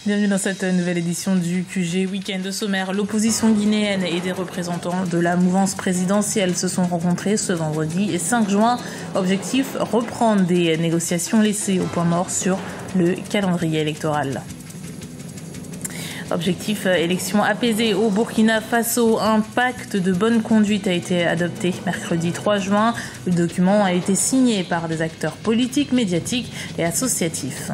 Bienvenue dans cette nouvelle édition du QG Week-end de sommaire. L'opposition guinéenne et des représentants de la mouvance présidentielle se sont rencontrés ce vendredi 5 juin. Objectif, reprendre des négociations laissées au point mort sur le calendrier électoral. Objectif, élection apaisée au Burkina Faso. Un pacte de bonne conduite a été adopté mercredi 3 juin. Le document a été signé par des acteurs politiques, médiatiques et associatifs.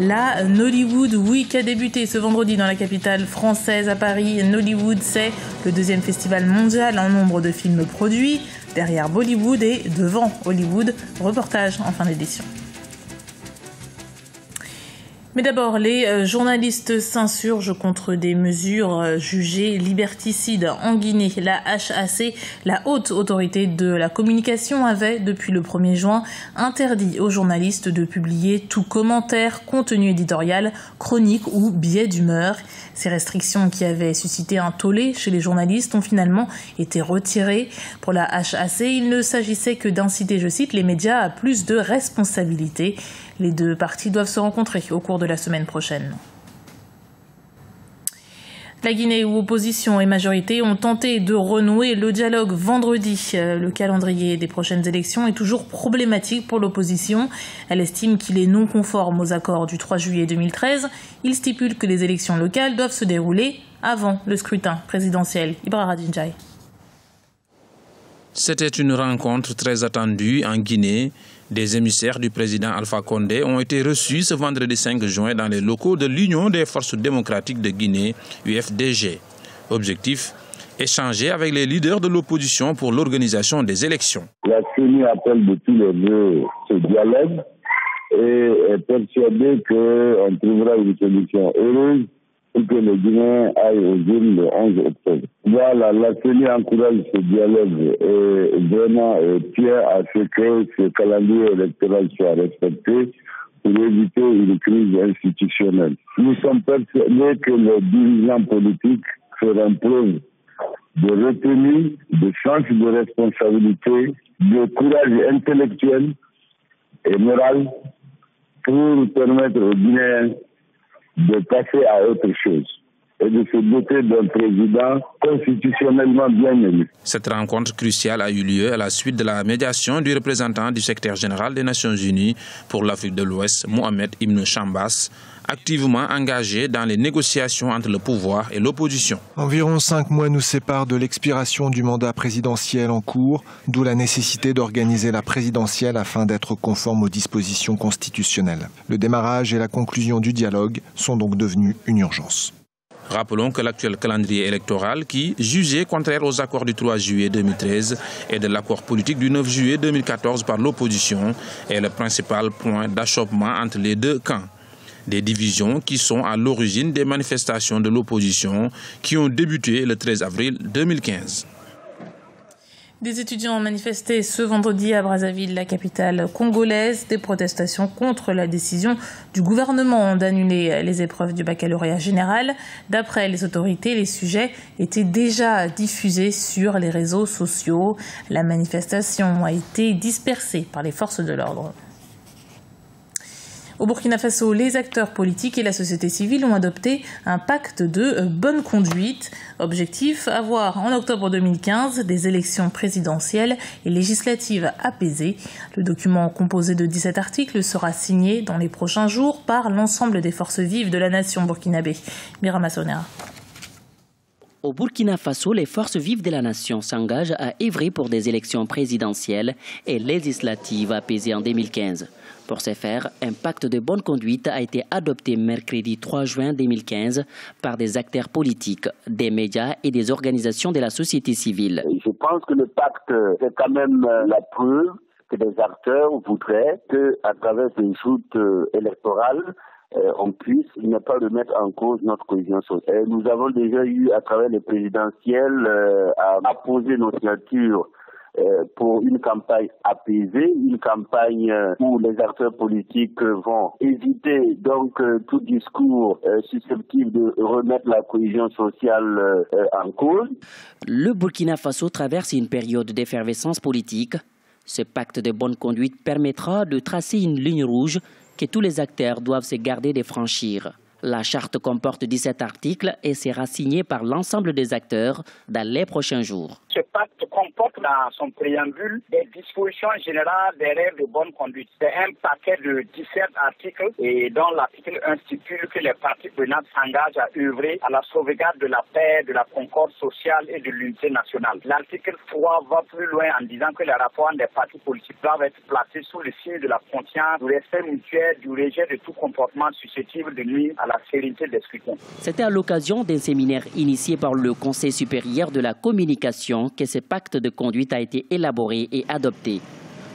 La Nollywood Week a débuté ce vendredi dans la capitale française à Paris. Nollywood, c'est le deuxième festival mondial en nombre de films produits, derrière Bollywood et devant Hollywood. Reportage en fin d'édition. Mais d'abord, les journalistes s'insurgent contre des mesures jugées liberticides en Guinée. La HAC, la haute autorité de la communication, avait, depuis le 1er juin, interdit aux journalistes de publier tout commentaire, contenu éditorial, chronique ou billet d'humeur. Ces restrictions qui avaient suscité un tollé chez les journalistes ont finalement été retirées. Pour la HAC, il ne s'agissait que d'inciter, je cite, les médias à plus de responsabilités. Les deux parties doivent se rencontrer au cours de la semaine prochaine. La Guinée, où opposition et majorité ont tenté de renouer le dialogue vendredi. Le calendrier des prochaines élections est toujours problématique pour l'opposition. Elle estime qu'il est non conforme aux accords du 3 juillet 2013. Il stipule que les élections locales doivent se dérouler avant le scrutin présidentiel. Ibra Radinjaï. C'était une rencontre très attendue en Guinée. Des émissaires du président Alpha Condé ont été reçus ce vendredi 5 juin dans les locaux de l'Union des forces démocratiques de Guinée, UFDG. Objectif, échanger avec les leaders de l'opposition pour l'organisation des élections. La CENI appelle de tous les vœux ce dialogue et est persuadée qu'on trouvera une solution heureuse pour que les Guinéens aillent aux urnes le 11 octobre. Voilà, la CENI encourage ce dialogue et vraiment tient à ce que ce calendrier électoral soit respecté pour éviter une crise institutionnelle. Nous sommes persuadés que les dirigeants politiques feront preuve de retenue, de sens de responsabilité, de courage intellectuel et moral pour permettre aux Guinéens de passer à autre chose et de se doter d'un président constitutionnellement bien élu. Cette rencontre cruciale a eu lieu à la suite de la médiation du représentant du secrétaire général des Nations Unies pour l'Afrique de l'Ouest, Mohamed Ibn Chambas, activement engagé dans les négociations entre le pouvoir et l'opposition. Environ 5 mois nous séparent de l'expiration du mandat présidentiel en cours, d'où la nécessité d'organiser la présidentielle afin d'être conforme aux dispositions constitutionnelles. Le démarrage et la conclusion du dialogue sont donc devenus une urgence. Rappelons que l'actuel calendrier électoral qui, jugé contraire aux accords du 3 juillet 2013 et de l'accord politique du 9 juillet 2014 par l'opposition, est le principal point d'achoppement entre les deux camps. Des divisions qui sont à l'origine des manifestations de l'opposition qui ont débuté le 13 avril 2015. Des étudiants ont manifesté ce vendredi à Brazzaville, la capitale congolaise, des protestations contre la décision du gouvernement d'annuler les épreuves du baccalauréat général. D'après les autorités, les sujets étaient déjà diffusés sur les réseaux sociaux. La manifestation a été dispersée par les forces de l'ordre. Au Burkina Faso, les acteurs politiques et la société civile ont adopté un pacte de bonne conduite. Objectif, avoir en octobre 2015 des élections présidentielles et législatives apaisées. Le document composé de 17 articles sera signé dans les prochains jours par l'ensemble des forces vives de la nation burkinabé. Birama Sonera. Au Burkina Faso, les forces vives de la nation s'engagent à œuvrer pour des élections présidentielles et législatives apaisées en 2015. Pour ce faire, un pacte de bonne conduite a été adopté mercredi 3 juin 2015 par des acteurs politiques, des médias et des organisations de la société civile. Je pense que le pacte, c'est quand même la preuve que les acteurs voudraient qu'à travers ces joutes électorales, on puisse ne pas remettre en cause notre cohésion sociale. Nous avons déjà eu, à travers les présidentielles, à apposer nos signatures pour une campagne apaisée, une campagne où les acteurs politiques vont éviter donc tout discours susceptible de remettre la cohésion sociale en cause. Le Burkina Faso traverse une période d'effervescence politique. Ce pacte de bonne conduite permettra de tracer une ligne rouge que tous les acteurs doivent se garder de franchir. La charte comporte 17 articles et sera signée par l'ensemble des acteurs dans les prochains jours. Ce pacte comporte dans son préambule des dispositions générales des règles de bonne conduite. C'est un paquet de 17 articles et dont l'article 1 stipule que les parties prenantes s'engagent à œuvrer à la sauvegarde de la paix, de la concorde sociale et de l'unité nationale. L'article 3 va plus loin en disant que les rapports des partis politiques doivent être placés sous le signe de la confiance, du respect mutuel, du rejet de tout comportement susceptible de nuire à la sérénité des scrutins. C'était à l'occasion d'un séminaire initié par le Conseil supérieur de la communication que ce pacte de conduite a été élaboré et adopté.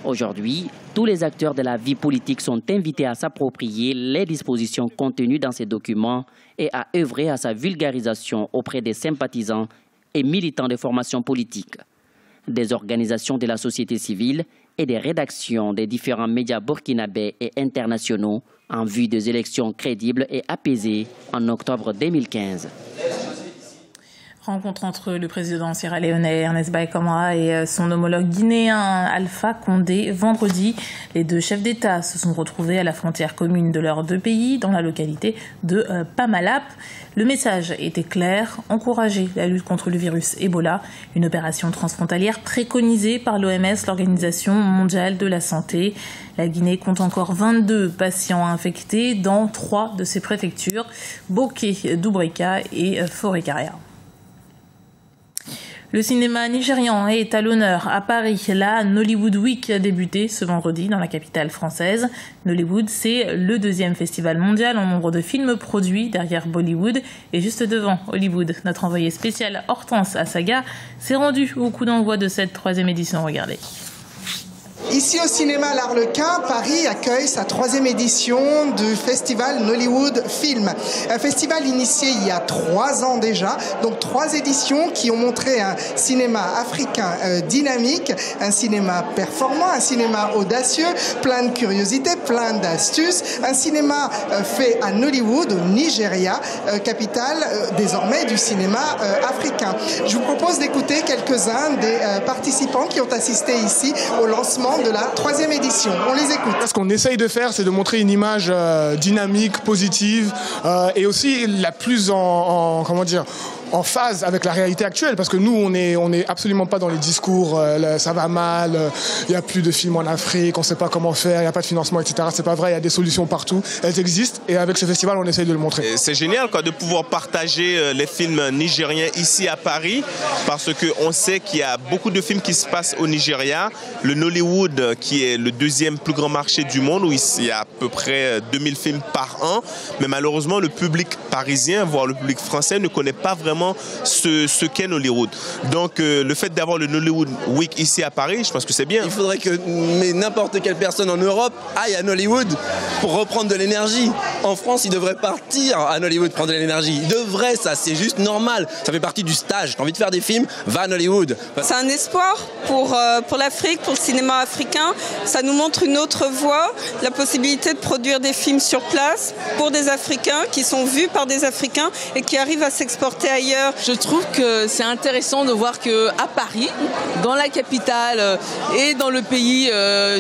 Aujourd'hui, tous les acteurs de la vie politique sont invités à s'approprier les dispositions contenues dans ces documents et à œuvrer à sa vulgarisation auprès des sympathisants et militants des formations politiques, des organisations de la société civile et des rédactions des différents médias burkinabés et internationaux en vue des élections crédibles et apaisées en octobre 2015. Rencontre entre le président sierra-léonais Ernest Bai Koroma et son homologue guinéen Alpha Condé vendredi. Les deux chefs d'État se sont retrouvés à la frontière commune de leurs deux pays dans la localité de Pamalap. Le message était clair, encourager la lutte contre le virus Ebola, une opération transfrontalière préconisée par l'OMS, l'Organisation mondiale de la santé. La Guinée compte encore 22 patients infectés dans 3 de ses préfectures, Boké, Doubrika et Forêt-Carrière. Le cinéma nigérian est à l'honneur à Paris. La Nollywood Week a débuté ce vendredi dans la capitale française. Nollywood, c'est le 2e festival mondial en nombre de films produits derrière Bollywood et juste devant Hollywood. Notre envoyé spécial Hortense Asaga s'est rendu au coup d'envoi de cette 3e édition. Regardez. Ici au cinéma L'Arlequin, Paris accueille sa 3e édition du festival Nollywood Film. Un festival initié il y a 3 ans déjà, donc 3 éditions qui ont montré un cinéma africain dynamique, un cinéma performant, un cinéma audacieux, plein de curiosités, plein d'astuces, un cinéma fait à Nollywood, au Nigeria, capitale désormais du cinéma africain. Je vous propose d'écouter quelques-uns des participants qui ont assisté ici au lancement de la 3e édition. On les écoute. Ce qu'on essaye de faire, c'est de montrer une image dynamique, positive et aussi la plus en phase avec la réalité actuelle, parce que nous, on est absolument pas dans les discours, ça va mal, il n'y a plus de films en Afrique, on ne sait pas comment faire, il n'y a pas de financement, etc. C'est pas vrai, il y a des solutions partout, elles existent, et avec ce festival, on essaye de le montrer. C'est génial de pouvoir partager les films nigériens ici à Paris, parce qu'on sait qu'il y a beaucoup de films qui se passent au Nigeria. Le Nollywood, qui est le 2e plus grand marché du monde, où il y a à peu près 2000 films par an, mais malheureusement, le public parisien, voire le public français, ne connaît pas vraiment ce qu'est Nollywood. Donc le fait d'avoir le Nollywood Week ici à Paris, je pense que c'est bien. Il faudrait que n'importe quelle personne en Europe aille à Nollywood pour reprendre de l'énergie. En France, il devrait partir à Nollywood prendre de l'énergie. Il devrait, ça, c'est juste normal. Ça fait partie du stage. T'as envie de faire des films, va à Nollywood. C'est un espoir pour l'Afrique, pour le cinéma africain. Ça nous montre une autre voie, la possibilité de produire des films sur place pour des Africains qui sont vus par des Africains et qui arrivent à s'exporter ailleurs. Je trouve que c'est intéressant de voir qu'à Paris, dans la capitale et dans le pays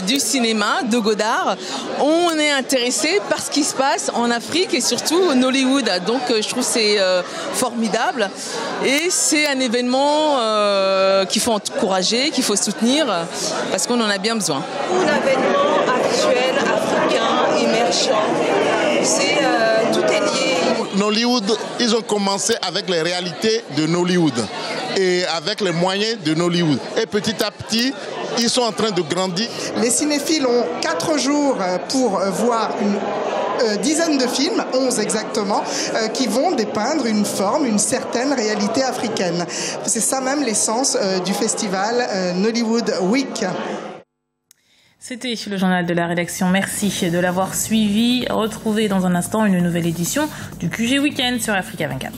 du cinéma, de Godard, on est intéressé par ce qui se passe en Afrique et surtout Nollywood. Donc je trouve que c'est formidable et c'est un événement qu'il faut encourager, qu'il faut soutenir parce qu'on en a bien besoin. Un événement actuel, africain, émergent, tout est lié. Nollywood, ils ont commencé avec les réalités de Nollywood et avec les moyens de Nollywood. Et petit à petit, ils sont en train de grandir. Les cinéphiles ont 4 jours pour voir une dizaine de films, 11 exactement, qui vont dépeindre une forme, une certaine réalité africaine. C'est ça même l'essence du festival Nollywood Week. C'était le journal de la rédaction. Merci de l'avoir suivi. Retrouvez dans un instant une nouvelle édition du QG Weekend sur Africa 24.